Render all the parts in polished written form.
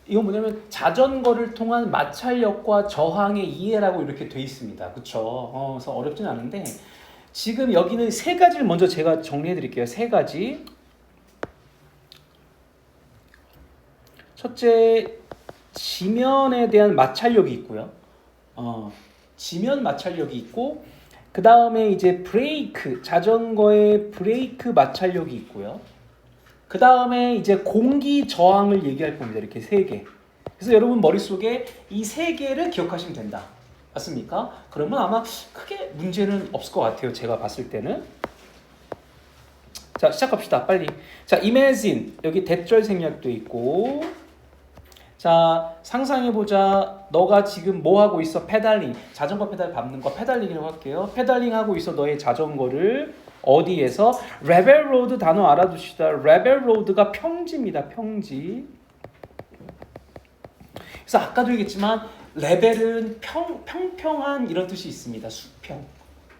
이건 뭐냐면 자전거를 통한 마찰력과 저항의 이해라고 이렇게 돼 있습니다. 그쵸? 그래서 어렵진 않은데 지금 여기는 세 가지를 먼저 제가 정리해 드릴게요. 세 가지. 첫째, 지면에 대한 마찰력이 있고요. 지면 마찰력이 있고, 그 다음에 이제 브레이크, 자전거의 브레이크 마찰력이 있고요. 그 다음에 이제 공기 저항을 얘기할 겁니다. 이렇게 세 개. 그래서 여러분 머릿속에 이 세 개를 기억하시면 된다. 맞습니까? 그러면 아마 크게 문제는 없을 것 같아요. 제가 봤을 때는. 자, 시작합시다. 빨리. 자, imagine. 여기 대절 생략도 있고. 자, 상상해보자. 너가 지금 뭐 하고 있어? 페달링. 자전거 페달 밟는 거 페달링이라고 할게요. 페달링 하고 있어. 너의 자전거를 어디에서? 레벨 로드 단어 알아두시다. 레벨 로드가 평지입니다. 평지. 그래서 아까도 얘기했지만 레벨은 평평한 이런 뜻이 있습니다. 수평.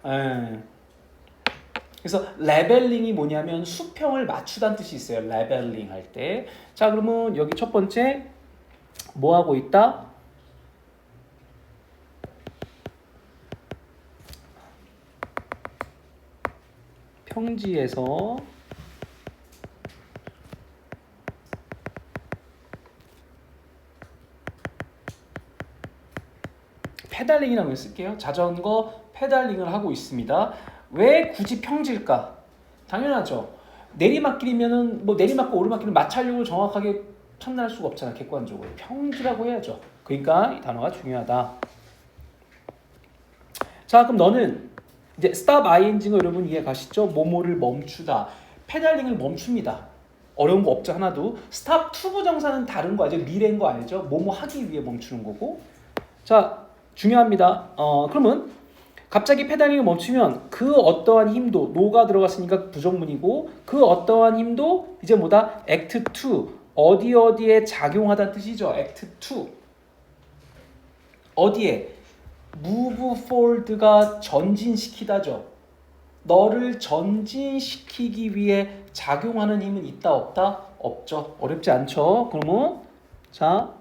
예. 그래서 레벨링이 뭐냐면 수평을 맞추다는 뜻이 있어요. 레벨링 할 때. 자, 그러면 여기 첫 번째 뭐 하고 있다? 평지에서 페달링이라고 쓸게요. 자전거 페달링을 하고 있습니다. 왜 굳이 평지일까? 당연하죠. 내리막길이면은 뭐 내리막과 오르막길은 마찰력을 정확하게 판단할 수가 없잖아. 객관적으로. 평지라고 해야죠. 그러니까 이 단어가 중요하다. 자, 그럼 너는 이제 stop ing가 여러분 이해 가시죠? 뭐뭐를 멈추다. 페달링을 멈춥니다. 어려운 거 없죠, 하나도. stop to 부정사는 다른 거 알죠? 미래인 거 알죠? 뭐뭐 하기 위해 멈추는 거고. 자, 중요합니다. 그러면 갑자기 페달링을 멈추면 그 어떠한 힘도, 노가 들어갔으니까 부정문이고, 그 어떠한 힘도 이제 뭐다? act to. 어디에 작용하다는 뜻이죠. act to. 어디에? move forward가 전진시키다죠. 너를 전진시키기 위해 작용하는 힘은 있다 없다? 없죠. 어렵지 않죠. 그러면 자,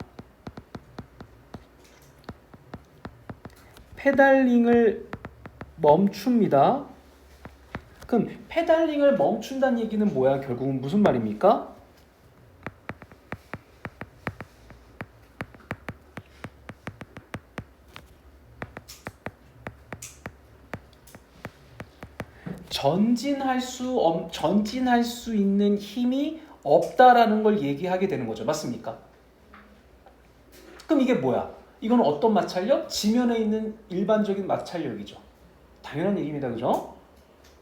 페달링을 멈춥니다. 그럼 페달링을 멈춘다는 얘기는 뭐야? 결국은 무슨 말입니까? 전진할 수 있는 힘이 없다라는 걸 얘기하게 되는 거죠. 맞습니까? 그럼 이게 뭐야? 이건 어떤 마찰력? 지면에 있는 일반적인 마찰력이죠. 당연한 얘기입니다. 그죠?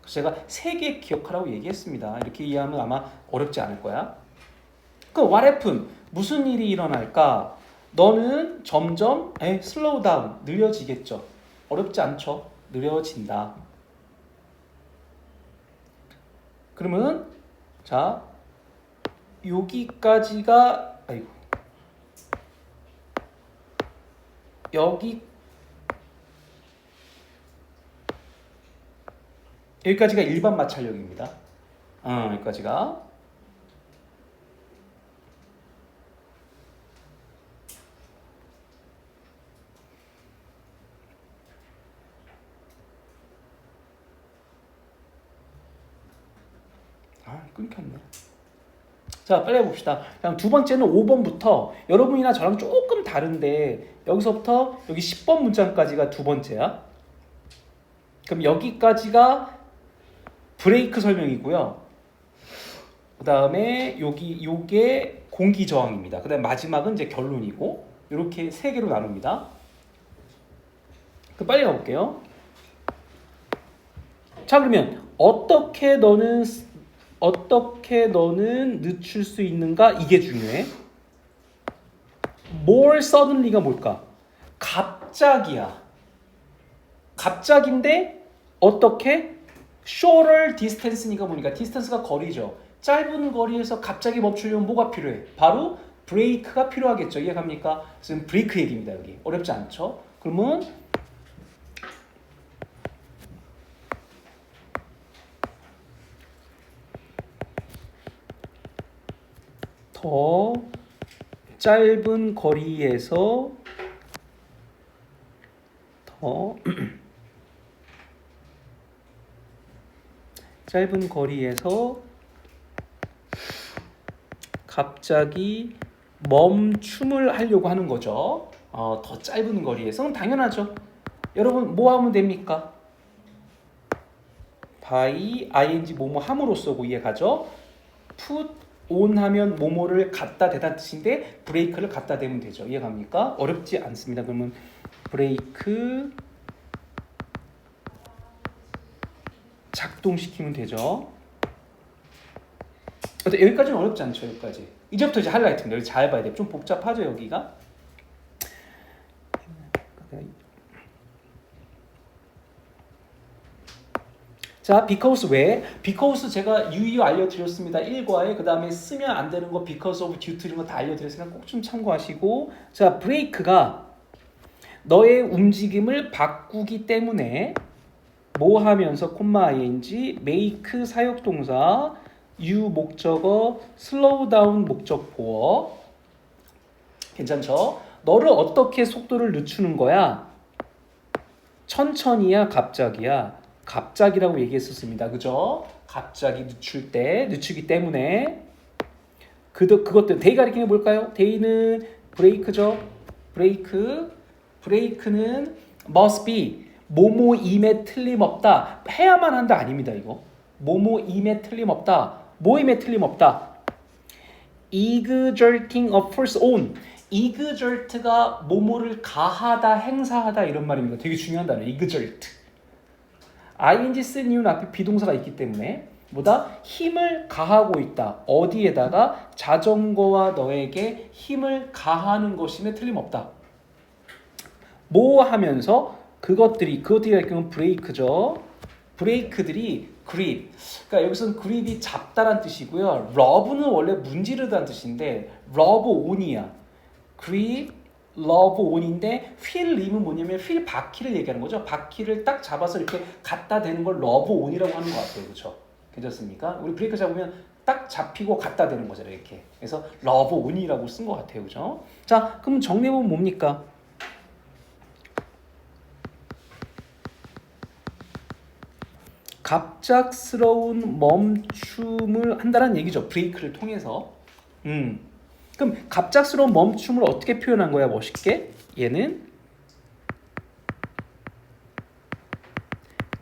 제가 세 개 기억하라고 얘기했습니다. 이렇게 이해하면 아마 어렵지 않을 거야. 그럼 what happen? 무슨 일이 일어날까? 너는 점점 slow down, 느려지겠죠. 어렵지 않죠? 느려진다. 그러면 자, 여기까지가 여기까지가 일반 마찰력입니다. 여기까지가. 끊겼네. 자, 빨리 해봅시다. 그냥 두 번째는 5번부터 여러분이나 저랑 조금 다른데 여기서부터 여기 10번 문장까지가 두 번째야. 그럼 여기까지가 브레이크 설명이고요. 그 다음에 요게 공기 저항입니다. 그 다음 마지막은 이제 결론이고 이렇게 세 개로 나눕니다. 그럼 빨리 가볼게요. 자, 그러면 어떻게 너는 늦출 수 있는가? 이게 중요해. more suddenly가 뭘까? 갑자기야. 갑자기인데 어떻게? shorter distance니까 뭐니까 distance가 거리죠. 짧은 거리에서 갑자기 멈추려면 뭐가 필요해? 바로 브레이크가 필요하겠죠. 이해갑니까? 지금 브레이크 얘기입니다. 여기 어렵지 않죠? 그러면 더 짧은 거리에서 더 짧은 거리에서 갑자기 멈춤을 하려고 하는 거죠. 더 짧은 거리에서. 당연하죠. 여러분 뭐 하면 됩니까? by ing 뭐뭐 함으로써고 이해가죠? put on 하면 뭐뭐를 갖다 대다 뜻인데 브레이크를 갖다 대면 되죠. 이해갑니까? 어렵지 않습니다. 그러면 브레이크 작동시키면 되죠. 여기까지는 어렵지 않죠. 여기까지. 이제부터 이제 하이라이트입니다. 여기 잘 봐야 돼요. 좀 복잡하죠 여기가. 자, because 왜? because 제가 유의 알려드렸습니다. 1과에 그 다음에 쓰면 안 되는 거 because of due to 이런 거 다 알려드렸으니까 꼭 좀 참고하시고. 자, 브레이크가 너의 움직임을 바꾸기 때문에 뭐 하면서 ing make 사역동사 you 목적어 slow down 목적보어. 괜찮죠? 너를 어떻게 속도를 늦추는 거야? 천천히야 갑자기야? 갑자기라고 얘기했었습니다. 그죠? 갑자기 늦추기 때문에 그것들 데이 가리키는 뭘까요? 데이는 브레이크죠. 브레이크는 must be 뭐뭐임에 틀림없다. 해야만 한다 아닙니다. 이거 뭐뭐임에 틀림없다. 뭐임에 틀림없다. exerting a force on. exert가 뭐뭐를 가하다, 행사하다 이런 말입니다. 되게 중요한 단어예요. exert. ing 쓴 이유는 앞에 비동사가 있기 때문에 뭐다? 힘을 가하고 있다. 어디에다가? 자전거와 너에게 힘을 가하는 것임에 틀림없다. 뭐 하면서? 그것들이 경우 브레이크죠. 브레이크들이 grip. 그러니까 여기서는 grip이 잡다란 뜻이고요. rub는 원래 문지르다는 뜻인데 rub on이야. grip 러브 온인데 휠 림은 뭐냐면 휠 바퀴를 얘기하는 거죠. 바퀴를 딱 잡아서 이렇게 갖다 대는 걸 러브 온이라고 하는 것 같아요. 그렇죠? 괜찮습니까? 우리 브레이크 잡으면 딱 잡히고 갖다 대는 거잖아요. 이렇게. 그래서 러브 온이라고 쓴 것 같아요. 그렇죠? 자, 그럼 정리해보면 뭡니까? 갑작스러운 멈춤을 한다는 얘기죠. 브레이크를 통해서. 그럼 갑작스러운 멈춤을 어떻게 표현한 거야? 멋있게. 얘는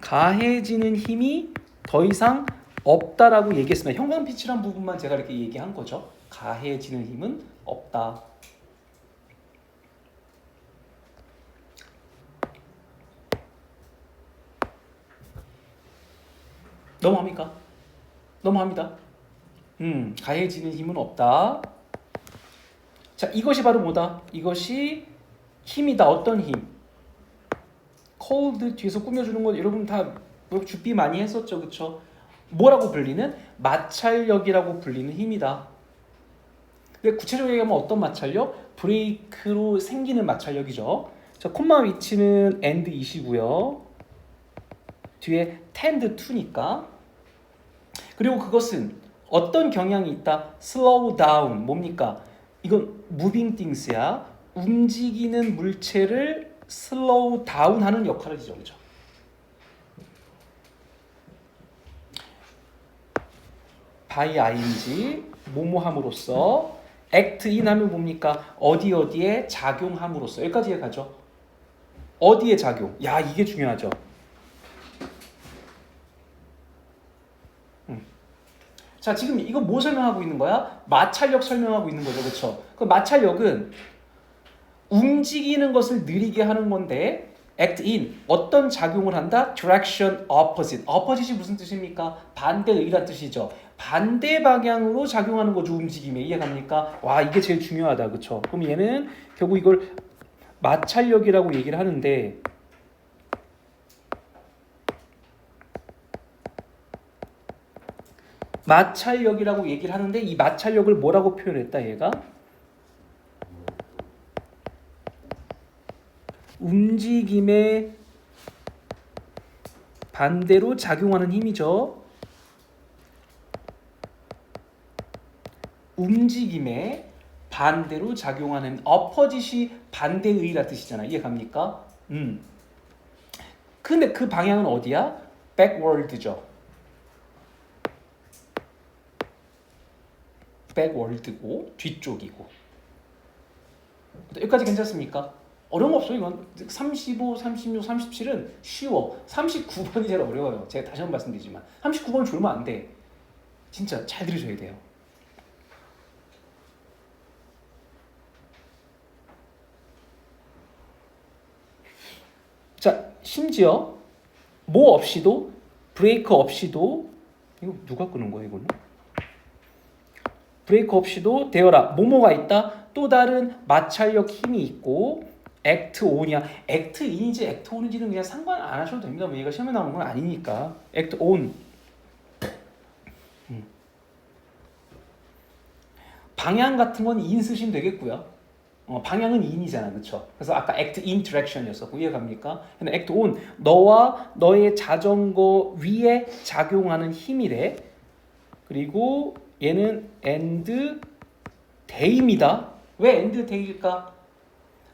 가해지는 힘이 더 이상 없다라고 얘기했습니다. 형광빛이란 부분만 제가 이렇게 얘기한 거죠. 가해지는 힘은 없다. 너무합니까? 너무합니다. 가해지는 힘은 없다. 자, 이것이 바로 뭐다? 이것이 힘이다. 어떤 힘? cold 뒤에서 꾸며주는 건 여러분 다 준비 많이 했었죠. 그쵸? 뭐라고 불리는? 마찰력이라고 불리는 힘이다. 근데 구체적으로 얘기하면 어떤 마찰력? 브레이크로 생기는 마찰력이죠. 자, 콤마 위치는 and 이시고요. 뒤에 tend to니까. 그리고 그것은 어떤 경향이 있다? slow down. 뭡니까? 이건 moving things야. 움직이는 물체를 slow down 하는 역할을 하죠. 그죠? by ing 뭐뭐함으로써 act in 하면 뭡니까? 어디에 작용함으로써. 여기까지 가죠. 어디에 작용? 야, 이게 중요하죠. 자, 지금 이거 뭐 설명하고 있는 거야? 마찰력 설명하고 있는 거죠. 그렇죠? 그 마찰력은 움직이는 것을 느리게 하는 건데 act in 어떤 작용을 한다? direction opposite. opposite이 무슨 뜻입니까? 반대의란 뜻이죠. 반대 방향으로 작용하는 거죠. 움직임에. 이해갑니까? 와, 이게 제일 중요하다. 그렇죠? 그럼 얘는 결국 이걸 마찰력이라고 얘기를 하는데 마찰력이라고 얘기를 하는데 이 마찰력을 뭐라고 표현했다 얘가? 움직임에 반대로 작용하는 힘이죠. 움직임에 반대로 작용하는 opposite이 반대의라 뜻이잖아. 이해갑니까? 근데 그 방향은 어디야? backward죠. backward고 뒤쪽이고. 여기까지 괜찮습니까? 어려운 거 없어요. 이건 35, 36, 37은 쉬워. 39번이 제일 어려워요. 제가 다시 한번 말씀드리지만 39번 졸면 안 돼. 진짜 잘 들으셔야 돼요. 자, 심지어 뭐 없이도 브레이크 없이도 이거 누가 끄는 거야 이거는? 브레이크 없이도 되어라. 뭐뭐가 있다. 또 다른 마찰력 힘이 있고 액트 온이야. 액트 인인지 액트 온인지는 그냥 상관 안 하셔도 됩니다. 뭐 얘가 시험에 나오는 건 아니니까. 액트 온. 방향 같은 건 인 쓰시면 되겠고요. 방향은 인이잖아, 그렇죠? 그래서 아까 act in direction이었었고 이해갑니까? 근데 act on 너와 너의 자전거 위에 작용하는 힘이래. 그리고 얘는 and day입니다. 왜 and day일까?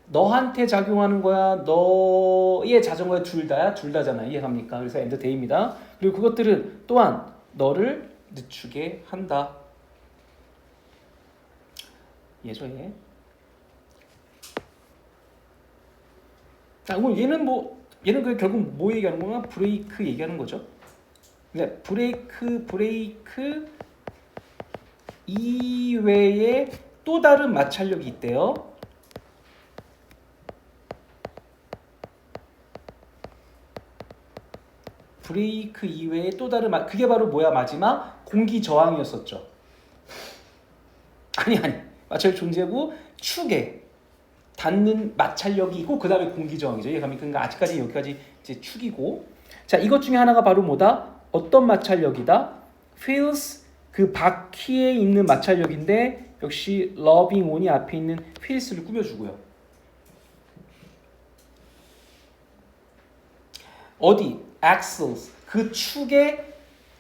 너한테 작용하는 거야. 너의 자전거에 둘 다야. 둘 다잖아. 이해갑니까? 그래서 and day입니다. 그리고 그것들은 또한 너를 늦추게 한다. 예죠, 얘. 자, 그럼 얘는 그 결국 뭐 얘기하는 거야? 브레이크 얘기하는 거죠. 근데 브레이크 이외에 또 다른 마찰력이 있대요. 브레이크 이외에 또 다른 그게 바로 뭐야? 마지막 공기 저항이었었죠. 아니 마찰력 존재고 축에 닿는 마찰력이 있고 그 다음에 공기 저항이죠. 이해갑니까? 그러니까 아직까지 여기까지 이제 축이고. 자, 이것 중에 하나가 바로 뭐다? 어떤 마찰력이다? feels 그 바퀴에 있는 마찰력인데 역시 loving on이 앞에 있는 feels를 꾸며주고요. 어디? axles 그 축에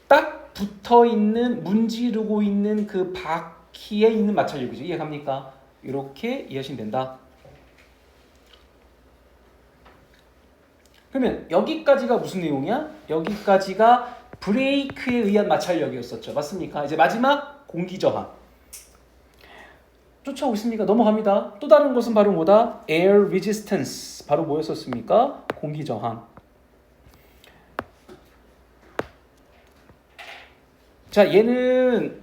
딱 붙어 있는 문지르고 있는 그 바퀴에 있는 마찰력이죠. 이해갑니까? 이렇게 이해하시면 된다. 그러면 여기까지가 무슨 내용이야? 여기까지가 브레이크에 의한 마찰력이었었죠. 맞습니까? 이제 마지막 공기 저항. 쫓아오고 있습니까? 넘어갑니다. 또 다른 것은 바로 뭐다? air resistance. 바로 뭐였었습니까? 공기 저항. 자, 얘는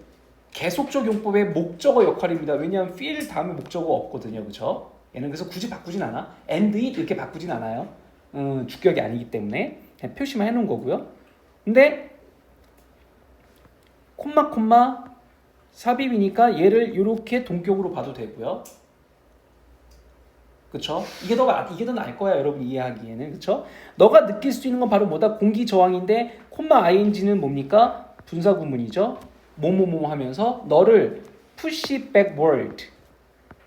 계속적 용법의 목적어 역할입니다. 왜냐하면 feel 다음에 목적어가 없거든요. 그렇죠? 얘는 그래서 굳이 바꾸진 않아. and it 이렇게 바꾸진 않아요. 주격이 아니기 때문에 그냥 표시만 해놓은 거고요. 근데 콤마 삽입이니까 얘를 이렇게 동격으로 봐도 되고요. 그쵸? 이게 더 나을 거야, 여러분 이해하기에는. 그쵸? 너가 느낄 수 있는 건 바로 뭐다? 공기 저항인데 콤마 ing는 뭡니까? 분사 구문이죠. 뭐뭐뭐 하면서 너를 push backward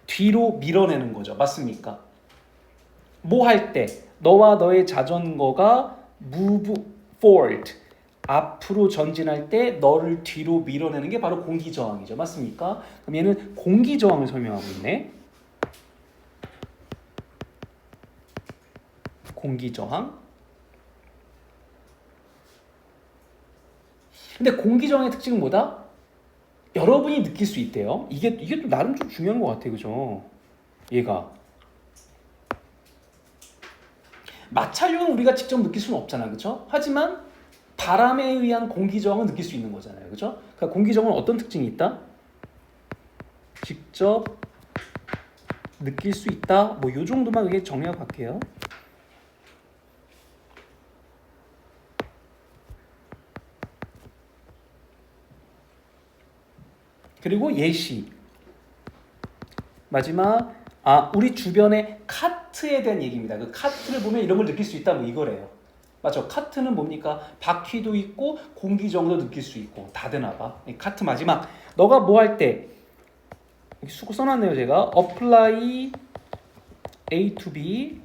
뒤로 밀어내는 거죠. 맞습니까? 뭐 할 때? 너와 너의 자전거가 move forward 앞으로 전진할 때 너를 뒤로 밀어내는 게 바로 공기 저항이죠. 맞습니까? 그럼 얘는 공기 저항을 설명하고 있네. 공기 저항. 근데 공기 저항의 특징은 뭐다? 여러분이 느낄 수 있대요. 이게 좀 나름 좀 중요한 것 같아, 그죠? 얘가 마찰력은 우리가 직접 느낄 수는 없잖아, 그렇죠? 하지만 바람에 의한 공기 저항은 느낄 수 있는 거잖아요, 그렇죠? 그러니까 공기 저항은 어떤 특징이 있다? 직접 느낄 수 있다. 뭐 요 정도만 이게 정리하고 갈게요. 그리고 예시. 마지막 우리 주변의 카트에 대한 얘기입니다. 그 카트를 보면 이런 걸 느낄 수 있다 뭐 이거래요. 맞죠? 카트는 뭡니까? 바퀴도 있고 공기 저항도 느낄 수 있고 다 되나 봐. 카트 마지막. 너가 뭐 할 때 여기 수고 써놨네요 제가. apply A to B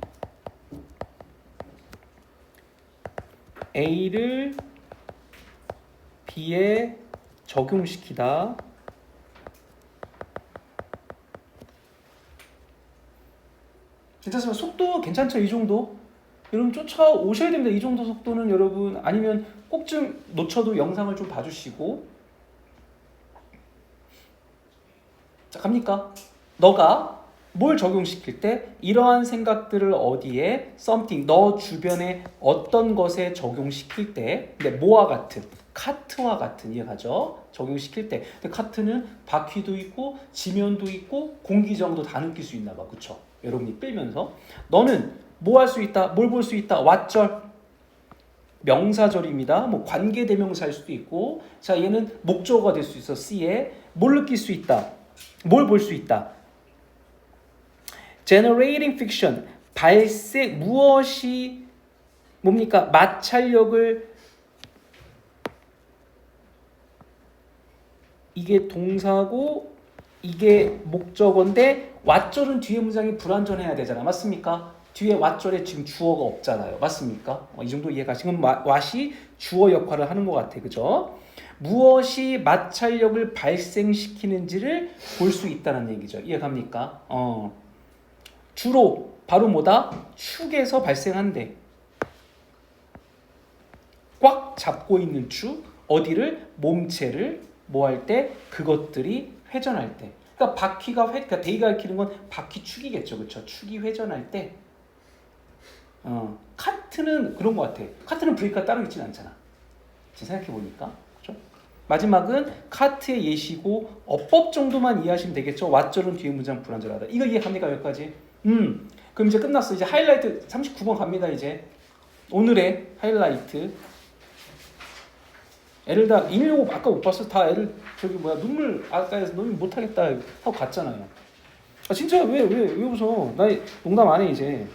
A를 B에 적용시키다. 괜찮습니다. 속도 괜찮죠? 이 정도? 여러분 쫓아오셔야 됩니다. 이 정도 속도는 여러분. 아니면 꼭 좀 놓쳐도 영상을 좀 봐주시고. 자, 갑니까? 너가 뭘 적용시킬 때 이러한 생각들을 어디에 something 너 주변에 어떤 것에 적용시킬 때 근데 뭐와 같은 카트와 같은 이해가죠? 적용시킬 때 근데 카트는 바퀴도 있고 지면도 있고 공기저항도 다 느낄 수 있나 봐. 그쵸? 여러분이 끌면서 너는 뭐 할 수 있다? 뭘 볼 수 있다? 왓절 명사절입니다. 뭐 관계대명사일 수도 있고 자 얘는 목적어가 될 수 있어. C에 뭘 느낄 수 있다? 뭘 볼 수 있다? generating fiction 발생 무엇이 뭡니까? 마찰력을 이게 동사고 이게 목적어인데 왓절은 뒤에 문장이 불완전해야 되잖아. 맞습니까? 뒤에 왓절에 지금 주어가 없잖아요. 맞습니까? 이 정도 이해가 지금 왓이 주어 역할을 하는 것 같아. 그죠? 무엇이 마찰력을 발생시키는지를 볼 수 있다는 얘기죠. 이해갑니까? 주로 바로 뭐다? 축에서 발생한대. 꽉 잡고 있는 축, 어디를? 몸체를 뭐 할 때? 그것들이 회전할 때. 그러니까 바퀴가 그러니까 데이가 가리키는 건 바퀴 축이겠죠. 그렇죠? 축이 회전할 때 카트는 그런 것 같아. 카트는 브레이크가 따로 있지는 않잖아. 지금 생각해보니까. 그렇죠? 마지막은 카트의 예시고 어법 정도만 이해하시면 되겠죠. 왓절은 뒤에 문장 불완전하다. 이거 이해갑니까? 여기까지? 그럼 이제 끝났어. 이제 하이라이트 39번 갑니다. 이제 오늘의 하이라이트. 애를 다 115 아까 못 봤어? 다 애를 저기 뭐야 눈물 아까에서 너무 못하겠다 하고 갔잖아요. 아 진짜 왜 웃어? 나 농담 안 해 이제.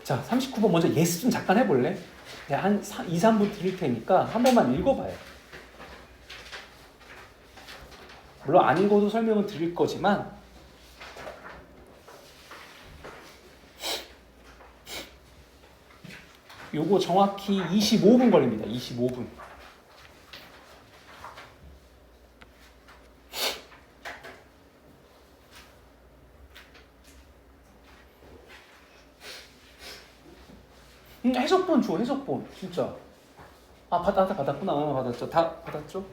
자 39번 먼저 예스 좀 잠깐 해볼래? 내가 한 2, 3분 드릴 테니까 한 번만 읽어봐요. 물론 안 읽어도 설명은 드릴 거지만 요거 정확히 25분 걸립니다. 25분. 해석본 줘. 해석본. 진짜. 아 받았구나. 받았죠. 다 받았죠?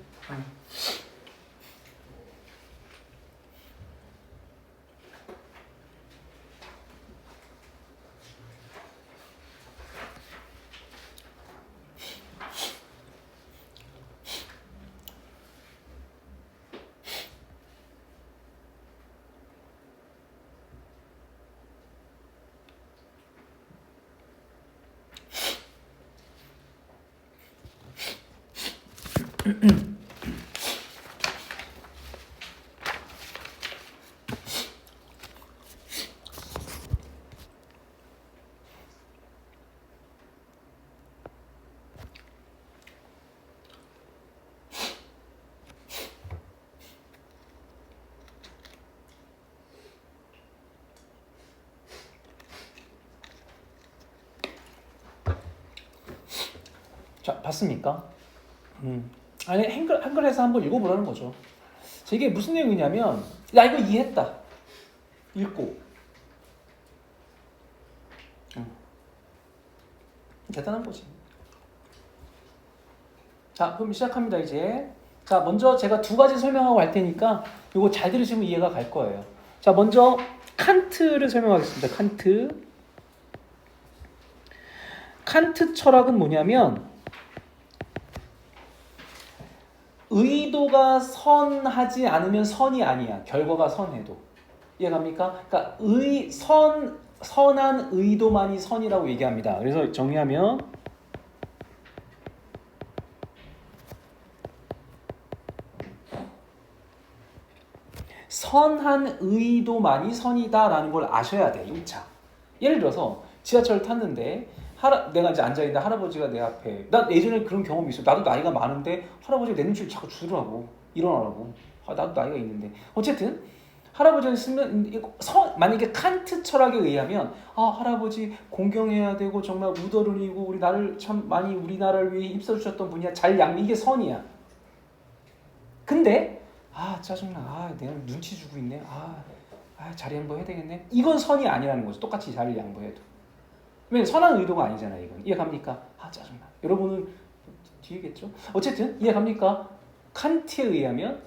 자, 봤습니까? 아니 한글에서 한번 읽어보라는 거죠. 이게 무슨 내용이냐면 나 이거 이해했다. 읽고 대단한 거지. 자, 그럼 시작합니다 이제. 자, 먼저 제가 두 가지 설명하고 갈 테니까 이거 잘 들으시면 이해가 갈 거예요. 자, 먼저 칸트를 설명하겠습니다. 칸트 철학은 뭐냐면 의도가 선하지 않으면 선이 아니야. 결과가 선해도. 이해갑니까? 그러니까 선한 의도만이 선이라고 얘기합니다. 그래서 정리하면 선한 의도만이 선이다라는 걸 아셔야 돼. 1차. 예를 들어서 지하철을 탔는데 내가 이제 앉아있는데 할아버지가 내 앞에 나 예전에 그런 경험이 있어. 나도 나이가 많은데 할아버지가 내 눈치를 자꾸 주더라고. 일어나라고. 나도 나이가 있는데. 어쨌든 할아버지는 쓰면 만약에 칸트 철학에 의하면 할아버지 공경해야 되고 정말 우더른이고 우리 나를 참 많이 우리나라를 위해 힘써주셨던 분이야. 잘 양미 이게 선이야. 근데 아 짜증나. 아 내가 눈치 주고 있네. 자리 양보해야 되겠네. 이건 선이 아니라는 거죠. 똑같이 자리 양보해도. 왜냐면 선한 의도가 아니잖아요. 이건 이해갑니까? 아 짜증나. 여러분은 뒤에겠죠. 어쨌든 이해갑니까? 칸트에 의하면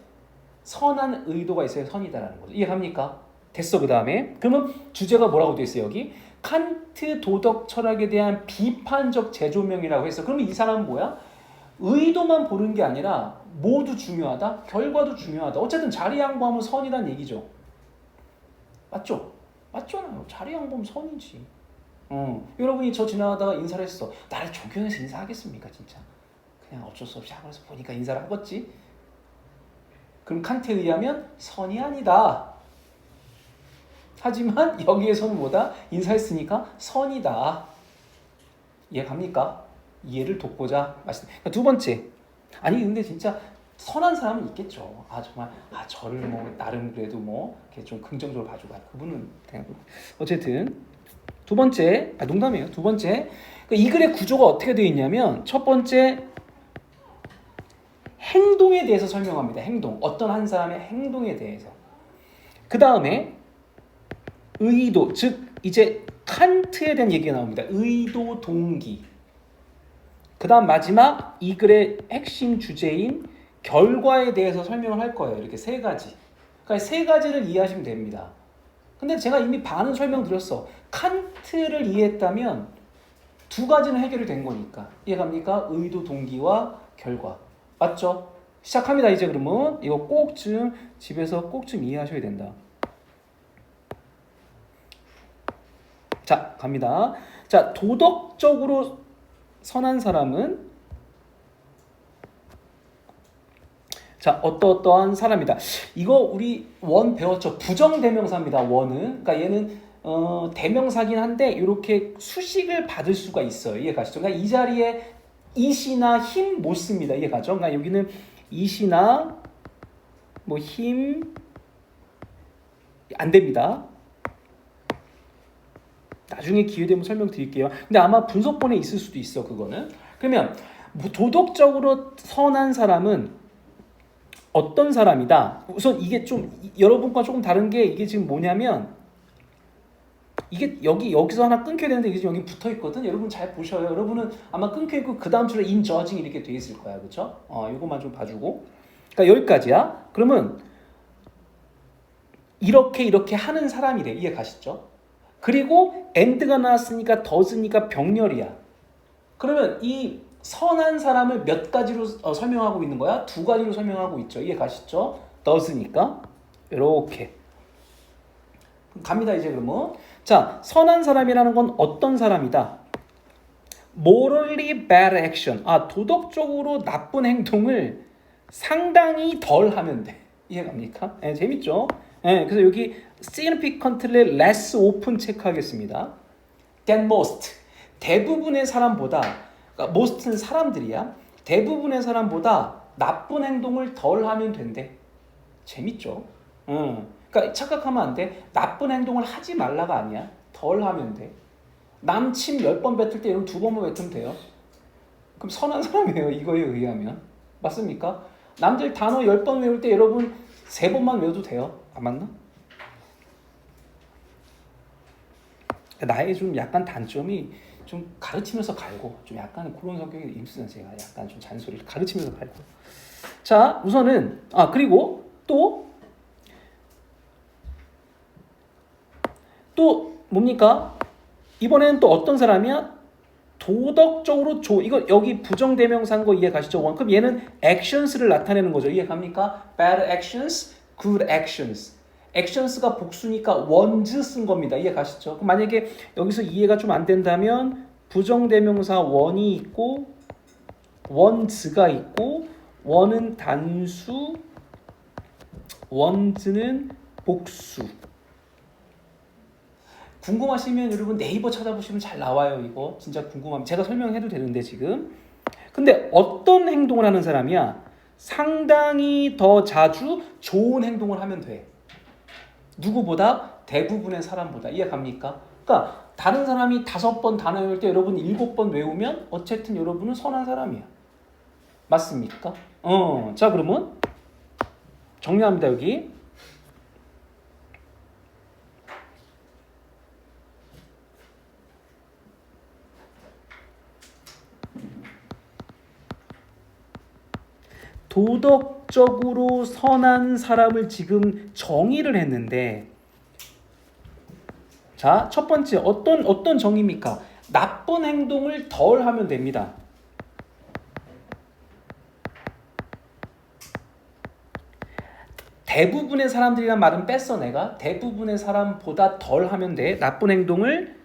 선한 의도가 있어야 선이다라는 거죠. 이해갑니까? 됐어. 그 다음에 그러면 주제가 뭐라고 돼 있어요 여기? 칸트 도덕 철학에 대한 비판적 재조명이라고 했어. 그러면 이 사람은 뭐야? 의도만 보는 게 아니라 모두 중요하다. 결과도 중요하다. 어쨌든 자리 양보하면 선이란 얘기죠. 맞죠? 맞잖아요. 자리 양보하면 선이지. 여러분이 저 지나가다가 인사를 했어. 나를 존경해서 인사하겠습니까 진짜? 그냥 어쩔 수 없이 하면서 보니까 인사를 하겠지. 그럼 칸트에 의하면 선이 아니다. 하지만 여기에서는 뭐다? 인사했으니까 선이다. 이해갑니까? 이해를 돕고자 말씀드립니다. 그러니까 두 번째. 아니 근데 진짜 선한 사람은 있겠죠. 정말 저를 뭐 나름 그래도 뭐 이렇게 좀 긍정적으로 봐주고 그분은 그냥 어쨌든 두 번째 농담이에요. 두 번째 이 글의 구조가 어떻게 되어 있냐면 첫 번째 행동에 대해서 설명합니다. 행동. 어떤 한 사람의 행동에 대해서. 그 다음에 의도, 즉 이제 칸트에 대한 얘기가 나옵니다. 의도, 동기. 그 다음 마지막 이 글의 핵심 주제인 결과에 대해서 설명을 할 거예요. 이렇게 세 가지. 그러니까 세 가지를 이해하시면 됩니다. 근데 제가 이미 반은 설명드렸어. 칸트를 이해했다면 두 가지는 해결이 된 거니까. 이해갑니까? 의도, 동기와 결과. 맞죠? 시작합니다. 이제 그러면 이거 꼭 좀 집에서 꼭 좀 이해하셔야 된다. 자, 갑니다. 자, 도덕적으로 선한 사람은 자, 어떠한 사람이다. 이거 우리 원 배웠죠. 부정대명사입니다. 원은. 그러니까 얘는 대명사긴 한데 이렇게 수식을 받을 수가 있어요. 이해가시죠? 그러니까 이 자리에 이시나 힘 못 씁니다. 이해가죠? 그러니까 여기는 이시나 뭐 힘 안 됩니다. 나중에 기회 되면 설명드릴게요. 근데 아마 분석본에 있을 수도 있어. 그거는. 그러면 도덕적으로 선한 사람은 어떤 사람이다. 우선 이게 좀 여러분과 조금 다른 게 이게 지금 뭐냐면 이게 여기서 하나 끊겨야 되는데 이게 여기 붙어 있거든. 여러분 잘 보셔요. 여러분은 아마 끊겨 있고 그 다음 줄에 in judging 이렇게 돼 있을 거야, 그렇죠? 이거만 좀 봐주고. 그러니까 여기까지야. 그러면 이렇게 하는 사람이래. 이해 가시죠? 그리고 and가 나왔으니까 does니까 병렬이야. 그러면 이 선한 사람을 몇 가지로 설명하고 있는 거야? 두 가지로 설명하고 있죠. 이해 가시죠? does니까 이렇게 갑니다. 이제 그러면 자, 선한 사람이라는 건 어떤 사람이다? morally bad action. 도덕적으로 나쁜 행동을 상당히 덜 하면 돼. 이해갑니까? 재밌죠? 그래서 여기 significantly less often 체크하겠습니다. than most. 대부분의 사람보다, 그러니까 most는 사람들이야. 대부분의 사람보다 나쁜 행동을 덜 하면 된대. 재밌죠? 그러니까 착각하면 안 돼. 나쁜 행동을 하지 말라가 아니야. 덜 하면 돼. 남 침 10번 뱉을 때 여러분 2번만 뱉으면 돼요. 그럼 선한 사람이에요. 이거에 의하면. 맞습니까? 남들 단어 10번 외울 때 여러분 3번만 외워도 돼요. 안 맞나? 나의 좀 약간 단점이 좀 가르치면서 갈고 좀 약간 그런 성격이 있어요. 제가 약간 좀 잔소리를 가르치면서 갈고. 자, 우선은 그리고 또 뭡니까? 이번에는 또 어떤 사람이야? 도덕적으로 이거 여기 부정대명사인 거 이해 가시죠? 그럼 얘는 actions를 나타내는 거죠. 이해 갑니까? bad actions, good actions. actions가 복수니까 ones 쓴 겁니다. 이해 가시죠? 그럼 만약에 여기서 이해가 좀 안 된다면 부정대명사 one이 있고 ones가 있고 one은 단수, ones는 복수. 궁금하시면 여러분 네이버 찾아보시면 잘 나와요. 이거 진짜 궁금하면 제가 설명해도 되는데 지금. 근데 어떤 행동을 하는 사람이야? 상당히 더 자주 좋은 행동을 하면 돼. 누구보다? 대부분의 사람보다. 이해 갑니까? 그러니까 다른 사람이 5번 단어 외울 때 여러분 7번 외우면 어쨌든 여러분은 선한 사람이야. 맞습니까? 자 그러면 정리합니다. 여기. 도덕적으로 선한 사람을 지금 정의를 했는데, 자, 첫 번째 어떤 정의입니까? 나쁜 행동을 덜 하면 됩니다. 대부분의 사람들이란 말은 뺐어 내가. 대부분의 사람보다 덜 하면 돼. 나쁜 행동을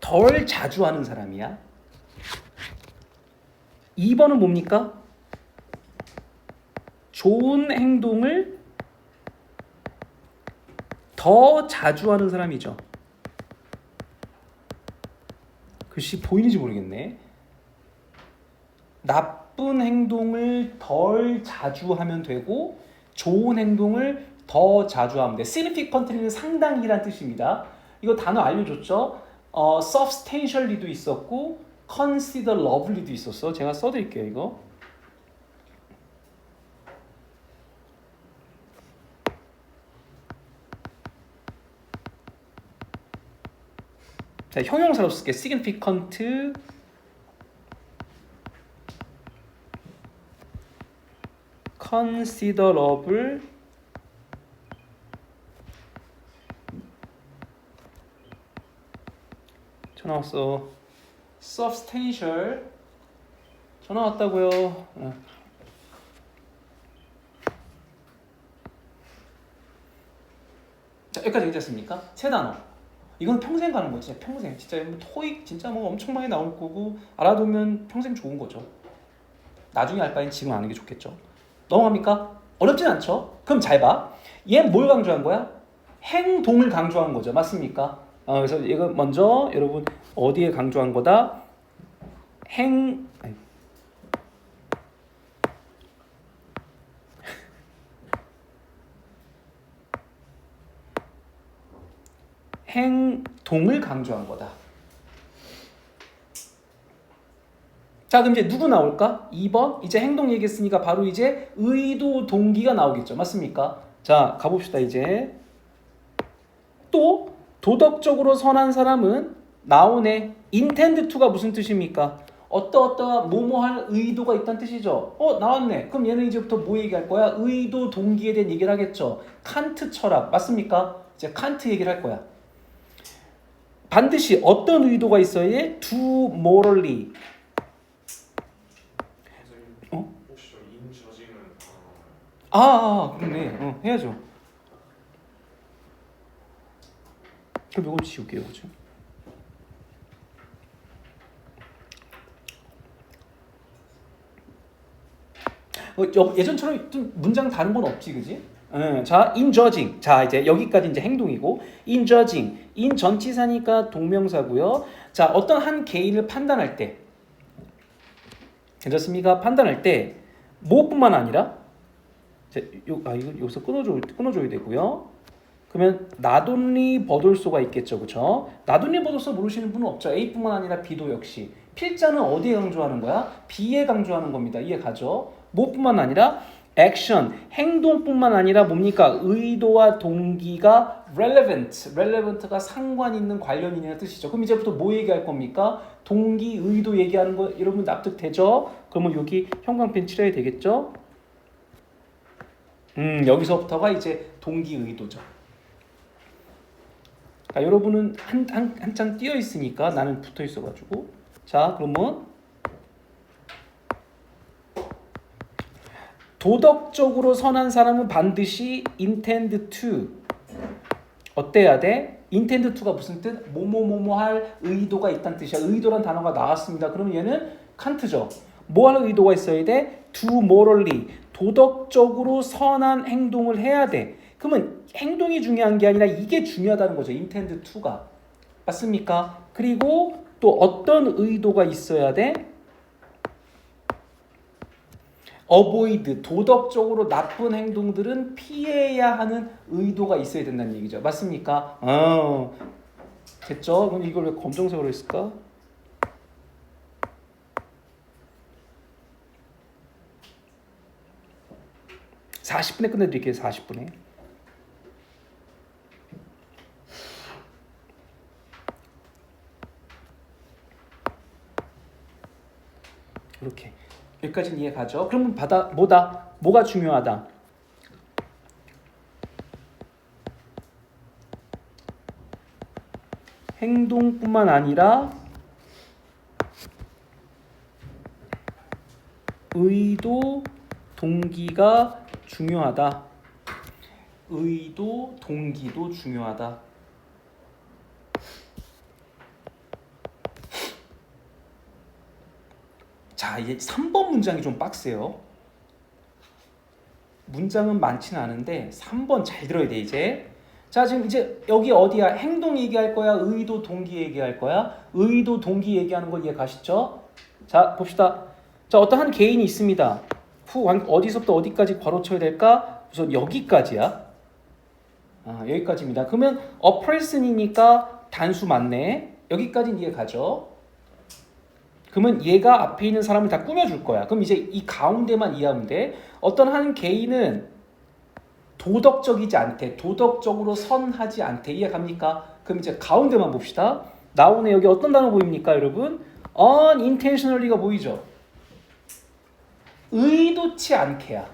덜 자주 하는 사람이야. 2번은 뭡니까? 좋은 행동을 더 자주 하는 사람이죠. 글씨 보이는지 모르겠네. 나쁜 행동을 덜 자주 하면 되고 좋은 행동을 더 자주 하면 돼. significantly는 상당히란 뜻입니다. 이거 단어 알려줬죠? substantially도 있었고 considerably도 있었어. 제가 써드릴게요. 이거. 자, 형용사로 쓸게. significant, considerable, 전화 왔어. substantial, 전화 왔다고요. 자, 여기까지 괜찮습니까? 세 단어. 이건 평생 가는 거지. 평생. 진짜 토익 진짜 뭐 엄청 많이 나올 거고 알아두면 평생 좋은 거죠. 나중에 할 바엔 지금 아는 게 좋겠죠. 넘어갑니까? 어렵진 않죠. 그럼 잘 봐. 얘는 뭘 강조한 거야? 행동을 강조한 거죠. 맞습니까? 그래서 이거 먼저 여러분 어디에 강조한 거다? 행동을 강조한 거다. 자, 그럼 이제 누구 나올까? 2번. 이제 행동 얘기했으니까 바로 이제 의도 동기가 나오겠죠. 맞습니까? 자, 가봅시다. 이제 또 도덕적으로 선한 사람은 나오네. intend to가 무슨 뜻입니까? 어떠어떠 뭐뭐할 의도가 있다는 뜻이죠. 나왔네. 그럼 얘는 이제부터 뭐 얘기할 거야? 의도 동기에 대한 얘기를 하겠죠. 칸트 철학 맞습니까? 이제 칸트 얘기를 할 거야. 반드시 어떤 의도가 있어야 해? do morally. 혹시 인저징은 그러네. 해야죠. 그럼 이걸 지울게요. 그죠? 예전처럼 좀 문장 다른 건 없지, 그지? 자, in judging. 자, 이제 여기까지 이제 행동이고, in judging. in 전치사니까 동명사고요. 자, 어떤 한 개인을 판단할 때, 괜찮습니까? 판단할 때 무엇뿐만 아니라, 이거 여기서 끊어줘야 되고요. 그러면 not only 버돌소가 있겠죠, 그렇죠? not only 버돌소 모르시는 분은 없죠. A뿐만 아니라 B도 역시. 필자는 어디에 강조하는 거야? B에 강조하는 겁니다. 이해 가죠? 무엇뿐만 아니라 액션, 행동뿐만 아니라 뭡니까? 의도와 동기가 relevant가 상관 있는 관련 있는 뜻이죠. 그럼 이제부터 뭐 얘기할 겁니까? 동기, 의도 얘기하는 거 여러분 납득되죠? 그러면 여기 형광펜 칠해야 되겠죠? 여기서부터가 이제 동기, 의도죠. 그러니까 여러분은 한창 뛰어 있으니까 나는 붙어 있어가지고 자 그러면 도덕적으로 선한 사람은 반드시 intend to 어때야 돼? intend to가 무슨 뜻? 뭐뭐뭐뭐 할 의도가 있다는 뜻이야. 의도란 단어가 나왔습니다. 그러면 얘는 칸트죠. 뭐 할 의도가 있어야 돼? do morally 도덕적으로 선한 행동을 해야 돼. 그러면 행동이 중요한 게 아니라 이게 중요하다는 거죠. intend to가. 맞습니까? 그리고 또 어떤 의도가 있어야 돼? avoid 도덕적으로 나쁜 행동들은 피해야 하는 의도가 있어야 된다는 얘기죠. 맞습니까? 됐죠? 그럼 이걸 왜 검정색으로 했을까? 40분에 끝내드릴게요. 40분에. 이렇게 여기까지는 이해 가죠? 그러면 뭐가 중요하다? 행동뿐만 아니라 의도, 동기가 중요하다. 의도, 동기도 중요하다. 자, 이제 3번 문장이 좀 빡세요. 문장은 많지는 않은데 3번 잘 들어야 돼 이제. 자, 지금 이제 여기 어디야? 행동 얘기할 거야? 의도, 동기 얘기할 거야? 의도, 동기 얘기하는 걸 이해 가시죠? 자, 봅시다. 자, 어떤 한 개인이 있습니다. 어디서부터 어디까지 괄호 쳐야 될까? 우선 여기까지야. 여기까지입니다. 그러면 a person이니까 단수 맞네. 여기까지는 이해 가죠? 그러면 얘가 앞에 있는 사람을 다 꾸며줄 거야. 그럼 이제 이 가운데만 이해하면 돼. 어떤 한 개인은 도덕적이지 않대. 도덕적으로 선하지 않대. 이해갑니까? 그럼 이제 가운데만 봅시다. 나오네. 여기 어떤 단어 보입니까, 여러분? unintentionally가 보이죠? 의도치 않게야.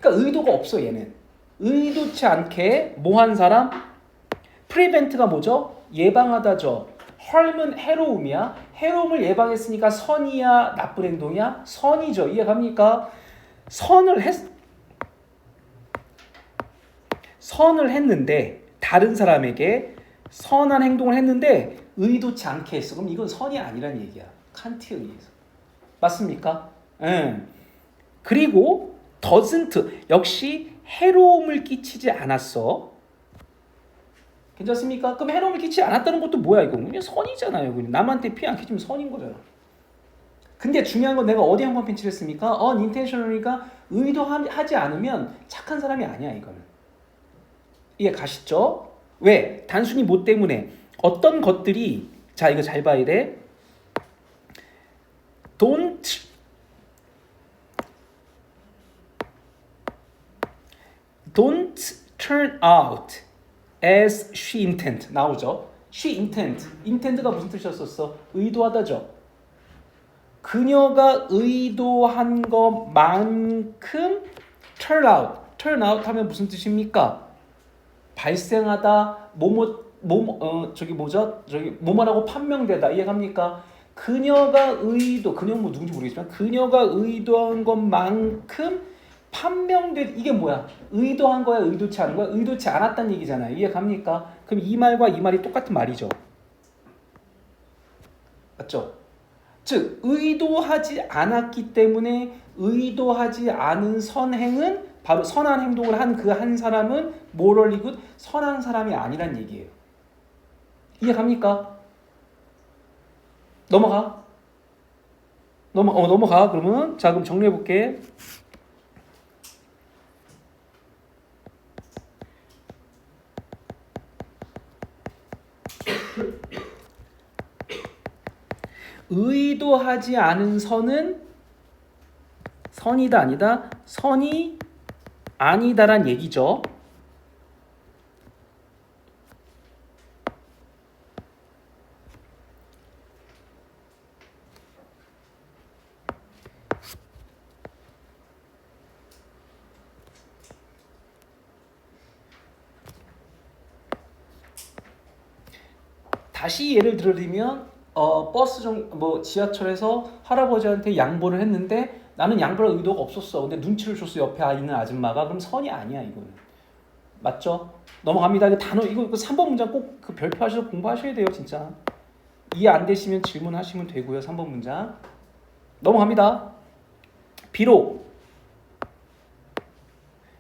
그러니까 의도가 없어, 얘는. 의도치 않게 뭐 한 사람? prevent가 뭐죠? 예방하다죠. harm은 해로움이야. 해로움을 예방했으니까 선이야, 나쁜 행동이야? 선이죠. 이해갑니까? 선을 했는데 다른 사람에게 선한 행동을 했는데 의도치 않게 했어. 그럼 이건 선이 아니란 얘기야. 칸트에 의해서. 맞습니까? 그리고 doesn't 역시 해로움을 끼치지 않았어. 괜찮습니까? 그럼 해로움을 끼치지 않았다는 것도 뭐야 이거? 그냥 선이잖아요. 그냥 남한테 피해 안 끼치면 선인 거잖아. 근데 중요한 건 내가 어디 한번 펜치를 했습니까? unintentionally가 의도하지 않으면 착한 사람이 아니야 이거는. 이해 가시죠? 왜? 단순히 뭐 때문에? 어떤 것들이 자 이거 잘 봐야 돼. don't turn out as she intend 나오죠. she intend가 무슨 뜻이었었어? 의도하다죠. 그녀가 의도한 것만큼 turn out 하면 무슨 뜻입니까? 발생하다 뭐뭐라고 판명되다. 이해갑니까? 그녀가 뭐 누군지 모르겠지만 그녀가 의도한 것만큼 이게 뭐야? 의도한 거야, 의도치 않은 거야? 의도치 않았다는 얘기잖아요. 이해갑니까? 그럼 이 말과 이 말이 똑같은 말이죠. 맞죠? 즉 의도하지 않았기 때문에 의도하지 않은 선행은 바로 선한 행동을 한 그 한 사람은 morally good, 선한 사람이 아니란 얘기예요. 이해갑니까? 넘어가. 그러면 자 그럼 정리해 볼게. 의도하지 않은 선은 선이다 아니다? 선이 아니다란 얘기죠. 다시 예를 들어드리면 버스 지하철에서 할아버지한테 양보를 했는데 나는 양보할 의도가 없었어. 근데 눈치를 줬어 옆에 있는 아줌마가. 그럼 선이 아니야 이거는. 맞죠? 넘어갑니다. 이거 3번 문장 꼭 그 별표하셔서 공부하셔야 돼요 진짜. 이해 안 되시면 질문하시면 되고요. 3번 문장 넘어갑니다. 비록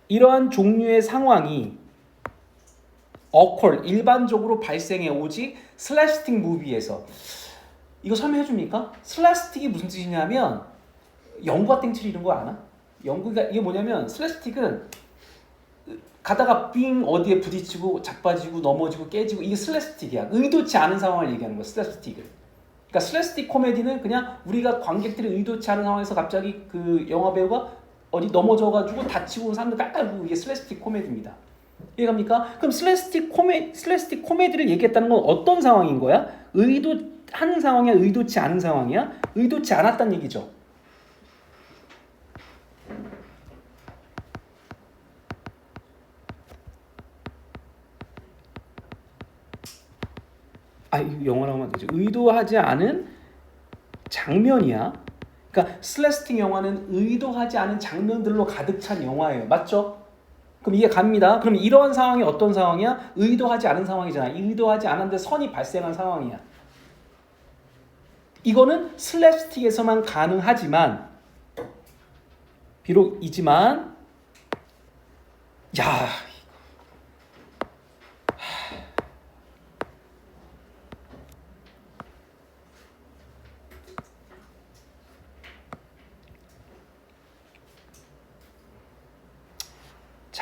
이러한 종류의 상황이 일반적으로 발생해 오직 슬래스틱 무비에서. 이거 설명해 줍니까? 슬래스틱이 무슨 뜻이냐면 영구와 땡칠 이런 거 아나? 이게 뭐냐면 슬래스틱은 가다가 빙 어디에 부딪히고 자빠지고 넘어지고 깨지고 이게 슬래스틱이야. 의도치 않은 상황을 얘기하는 거야. 슬래스틱을. 그러니까 슬래스틱 코미디는 그냥 우리가 관객들이 의도치 않은 상황에서 갑자기 그 영화 배우가 어디 넘어져가지고 다치고 온 사람들 깔깔거리고 이게 슬래스틱 코미디입니다. 이해갑니까? 그럼 슬래스틱 코미디를 얘기했다는 건 어떤 상황인 거야? 의도하는 상황이야? 의도치 않은 상황이야? 의도치 않았다는 얘기죠. 이거 영어로 하면 되죠. 의도하지 않은 장면이야. 그러니까 슬래스틱 영화는 의도하지 않은 장면들로 가득 찬 영화예요. 맞죠? 그럼 이해 갑니다. 그럼 이러한 상황이 어떤 상황이야? 의도하지 않은 상황이잖아. 의도하지 않았는데 선이 발생한 상황이야. 이거는 슬랩스틱에서만 가능하지만 비록이지만 야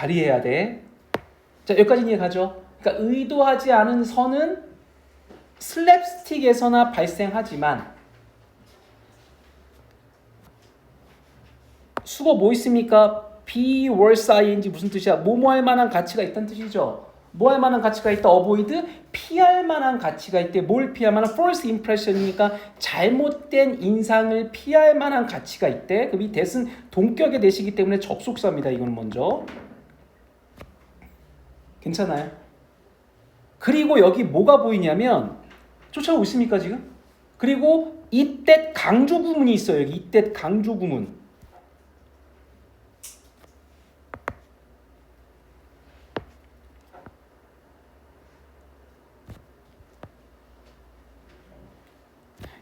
잘 이해해야 돼. 자, 여기까지 이해가죠? 그러니까 의도하지 않은 선은 슬랩스틱에서나 발생하지만 수거 뭐 있습니까? be worse ing 무슨 뜻이야? 뭐뭐 할 만한 가치가 있다는 뜻이죠. 뭐 할 만한 가치가 있다? avoid 피할 만한 가치가 있대. 뭘 피할 만한? false impression이니까 잘못된 인상을 피할 만한 가치가 있대. 그럼 이 that은 동격의 that이기 때문에 접속사입니다. 이건 먼저. 괜찮아요? 그리고 여기 뭐가 보이냐면 쫓아오고 있습니까 지금? 그리고 이때 강조 구문이 있어요. 여기 이때 강조 구문.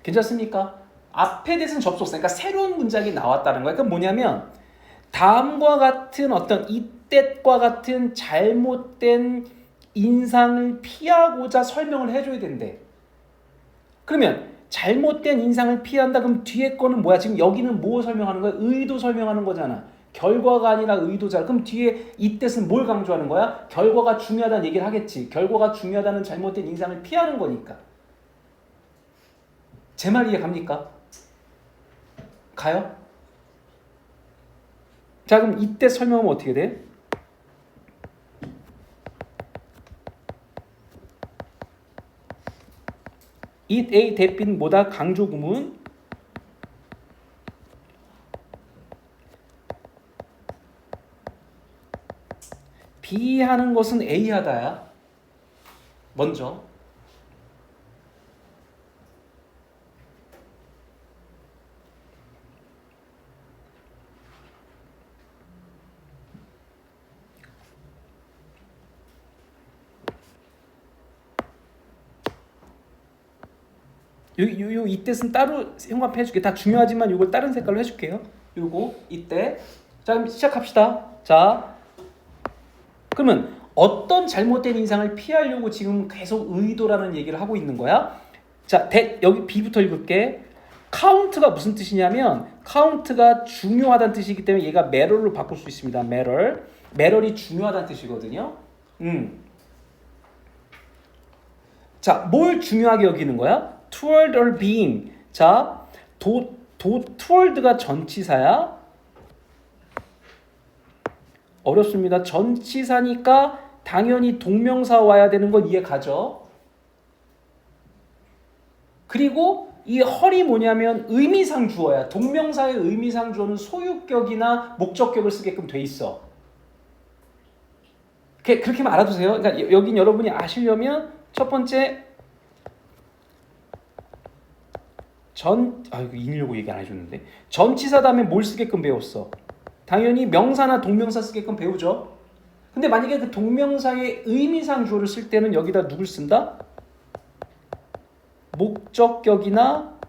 괜찮습니까? 앞에 대해서는 접속사. 그러니까 새로운 문장이 나왔다는 거예요. 그러니까 뭐냐면 다음과 같은 어떤 이때과 같은 잘못된 인상을 피하고자 설명을 해줘야 된대. 그러면 잘못된 인상을 피한다 그럼 뒤에 거는 뭐야? 지금 여기는 뭐 설명하는 거야? 의도 설명하는 거잖아. 결과가 아니라 의도잖아. 그럼 뒤에 이 뜻은 뭘 강조하는 거야? 결과가 중요하다는 얘기를 하겠지. 결과가 중요하다는 잘못된 인상을 피하는 거니까. 제 말 이해 갑니까? 가요? 자, 그럼 이때 설명하면 어떻게 돼? it, a, that, be는 뭐다? 강조 구문. be 하는 것은 a 하다야. 먼저. 이 뜻은 따로 형광펜 해줄게. 다 중요하지만 이걸 다른 색깔로 해줄게요. 요거 이때. 자, 그럼 시작합시다. 자, 그러면 어떤 잘못된 인상을 피하려고 지금 계속 의도라는 얘기를 하고 있는 거야? 자, 여기 B부터 읽을게. 카운트가 무슨 뜻이냐면 카운트가 중요하다는 뜻이기 때문에 얘가 matter로 바꿀 수 있습니다. matter이 중요하다는 뜻이거든요. 자, 뭘 중요하게 여기는 거야? toward or being. 자, toward가 전치사야. 어렵습니다. 전치사니까 당연히 동명사 와야 되는 건 이해 가죠? 그리고 이 헐이 뭐냐면 의미상 주어야. 동명사의 의미상 주어는 소유격이나 목적격을 쓰게끔 돼 있어. 그렇게만 알아두세요. 그러니까 여긴 여러분이 아시려면 첫 번째 이거 읽으려고 얘기 안 해줬는데 전치사 다음에 뭘 쓰게끔 배웠어? 당연히 명사나 동명사 쓰게끔 배우죠. 근데 만약에 그 동명사의 의미상 주어를 쓸 때는 여기다 누굴 쓴다? 목적격이나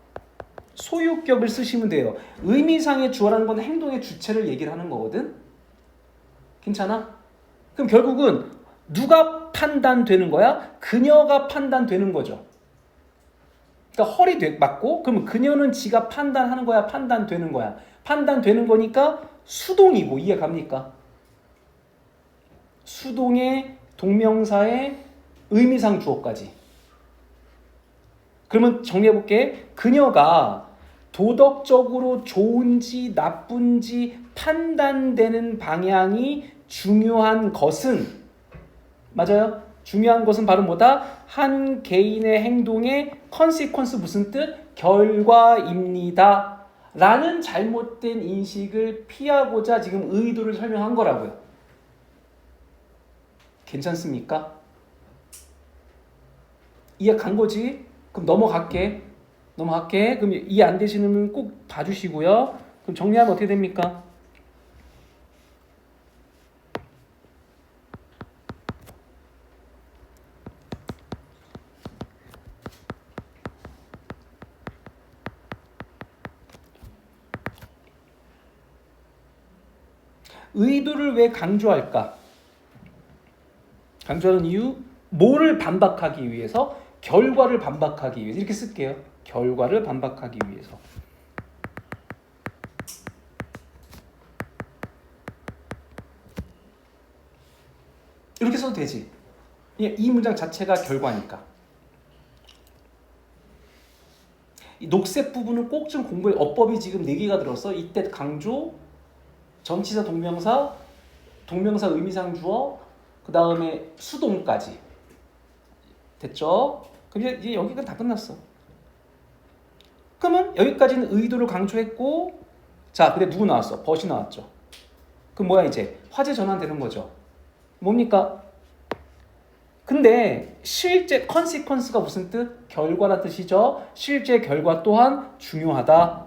소유격을 쓰시면 돼요. 의미상의 주어라는 건 행동의 주체를 얘기를 하는 거거든. 괜찮아? 그럼 결국은 누가 판단되는 거야? 그녀가 판단되는 거죠. 그러니까 헐이 맞고 그러면 그녀는 지가 판단하는 거야? 판단되는 거야? 판단되는 거니까 수동이고 이해 갑니까? 수동의 동명사의 의미상 주어까지. 그러면 정리해볼게. 그녀가 도덕적으로 좋은지 나쁜지 판단되는 방향이 중요한 것은 맞아요? 중요한 것은 바로 뭐다? 한 개인의 행동의 컨시퀀스 무슨 뜻? 결과입니다. 라는 잘못된 인식을 피하고자 지금 의도를 설명한 거라고요. 괜찮습니까? 이해 간 거지? 그럼 넘어갈게. 그럼 이해 안 되시는 분 꼭 봐주시고요. 그럼 정리하면 어떻게 됩니까? 의도를 왜 강조할까? 강조하는 이유, 뭐를 반박하기 위해서? 결과를 반박하기 위해서. 이렇게 쓸게요. 결과를 반박하기 위해서. 이렇게 써도 되지. 이 문장 자체가 결과니까. 이 녹색 부분은 꼭 좀 공부해. 어법이 지금 4개가 들었어. 이때 강조, 전치사 동명사, 동명사 의미상 주어, 그 다음에 수동까지. 됐죠? 그럼 이제 여기가 다 끝났어. 그러면 여기까지는 의도를 강조했고, 자, 근데 누구 나왔어? 벗이 나왔죠. 그럼 뭐야 이제? 화제 전환되는 거죠. 뭡니까? 근데 실제 컨시퀀스가 무슨 뜻? 결과란 뜻이죠. 실제 결과 또한 중요하다.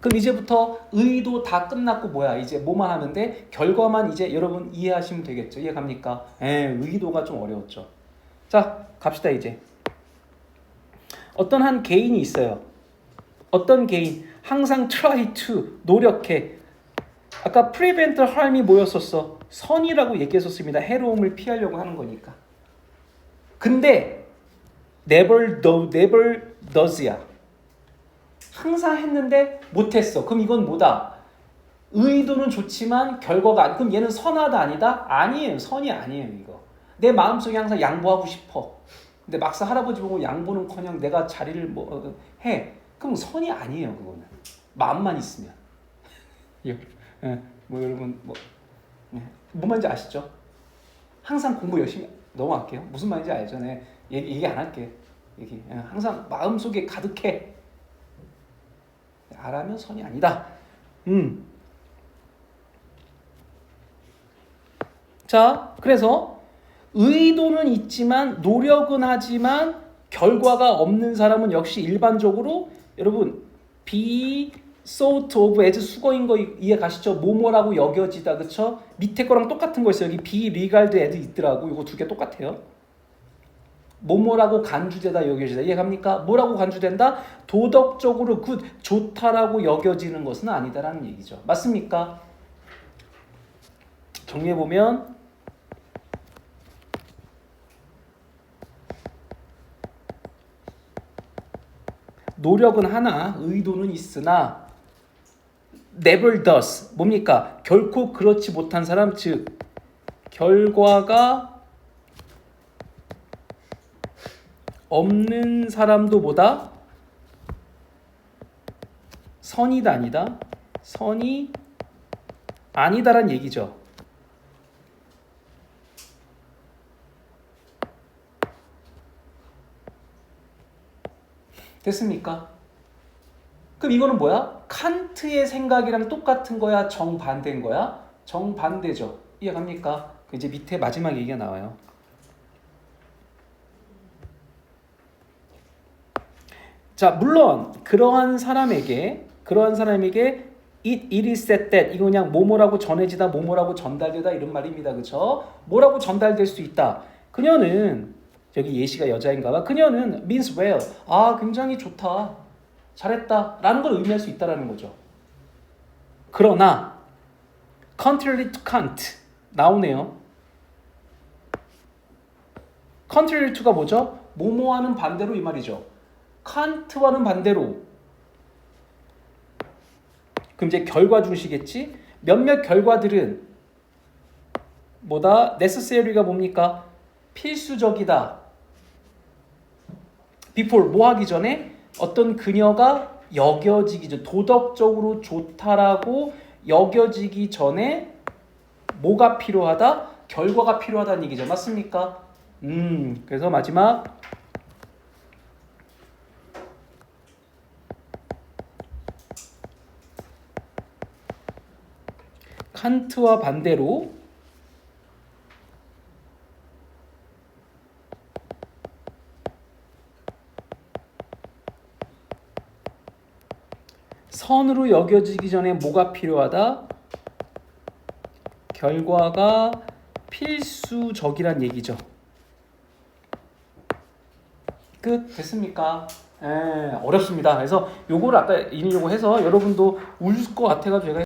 그럼 이제부터 의도 다 끝났고 뭐야? 이제 뭐만 하면 돼? 결과만 이제 여러분 이해하시면 되겠죠. 이해 갑니까? 의도가 좀 어려웠죠. 자, 갑시다 이제. 어떤 한 개인이 있어요. 어떤 개인 항상 try to 노력해. 아까 prevent harm이 뭐였었어? 선이라고 얘기했었습니다. 해로움을 피하려고 하는 거니까. 근데 never does야. 항상 했는데 못했어. 그럼 이건 뭐다? 의도는 좋지만 결과가 안. 그럼 얘는 선하다 아니다? 아니에요. 선이 아니에요. 이거. 내 마음속에 항상 양보하고 싶어. 근데 막상 할아버지 보고 양보는커녕 내가 자리를 해. 그럼 선이 아니에요. 그거는. 마음만 있으면. 여러분 뭔 말인지 아시죠? 항상 공부 열심히 넘어갈게요. 무슨 말인지 알죠? 네. 얘기 안 할게. 항상 마음속에 가득해. 알아면 선이 아니다. 자, 그래서 의도는 있지만 노력은 하지만 결과가 없는 사람은 역시 일반적으로 여러분 be thought of as 수거인 거 이해 가시죠? 뭐뭐라고 여겨지다. 그쵸? 밑에 거랑 똑같은 거 있어요. 여기 be regarded as 있더라고. 이거 두 개 똑같아요. 뭐뭐라고 간주되다 여겨지다. 이해 갑니까? 뭐라고 간주된다? 도덕적으로 굿, 좋다라고 여겨지는 것은 아니다라는 얘기죠. 맞습니까? 정리해보면 노력은 하나, 의도는 있으나 never does. 뭡니까? 결코 그렇지 못한 사람, 즉 결과가 없는 사람도 뭐다? 선이다 아니다? 선이 아니다란 얘기죠. 됐습니까? 그럼 이거는 뭐야? 칸트의 생각이랑 똑같은 거야? 정반대인 거야? 정반대죠. 이해갑니까? 이제 밑에 마지막 얘기가 나와요. 자, 물론 그러한 사람에게 it is said that 이거 그냥 뭐뭐라고 전해지다, 뭐뭐라고 전달되다 이런 말입니다. 그렇죠? 뭐라고 전달될 수 있다. 그녀는 여기 예시가 여자인가 봐. 그녀는 means well. 아, 굉장히 좋다. 잘했다. 라는 걸 의미할 수 있다라는 거죠. 그러나 contrary to Kant 나오네요. contrary to가 뭐죠? 뭐뭐와는 반대로 이 말이죠. 칸트와는 반대로. 그럼 이제 결과 중시겠지? 몇몇 결과들은 뭐다? necessary가 뭡니까? 필수적이다. before 뭐 하기 전에 어떤 그녀가 여겨지기 전 도덕적으로 좋다라고 여겨지기 전에 뭐가 필요하다? 결과가 필요하다는 얘기죠. 맞습니까? 그래서 마지막 칸트와 반대로 선으로 여겨지기 전에 뭐가 필요하다? 결과가 필수적이란 얘기죠. 끝 됐습니까? 어렵습니다. 그래서 요거를 아까 인용을 해서 여러분도 울 것 같아가지고 제가